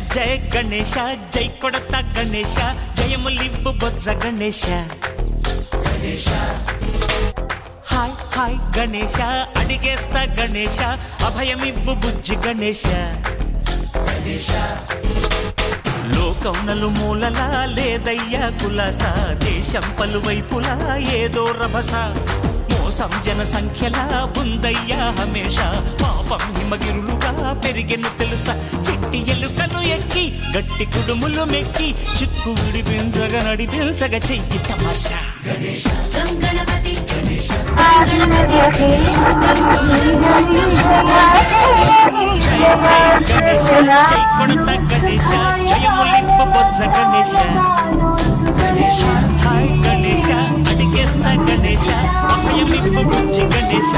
జయ గణేశ జై కొడత గణేశ జయములివ్వు బొజ్జ Ganesha hi hi Ganesha అడిగేస్తా Ganesha అభయమివ్వు బుజ్జి గణేశ లోకం నలుమూలలా లేదయ్యా కులాస దేశం పలువైపులా ఏదో రభస మోసం జన సంఖ్యలా ఉందయ్యా హమేష పాపం హిమగిరులుగా పెరిగెను తెలుసా చెట్టి ఎలుకను ఎక్కి గట్టి కుడుములు మెక్కి చిక్కు విడిపించగా నడిపించగా చెయ్యి తమాషా గణపతి జయ జయ గణేశ జై కొడత గణేశ జయములింప బొజ్జ గణేశ హాయ్ గణేశ అడిగేస్తా గణేశ అభయమిప్పు బుజ్జి గణేశ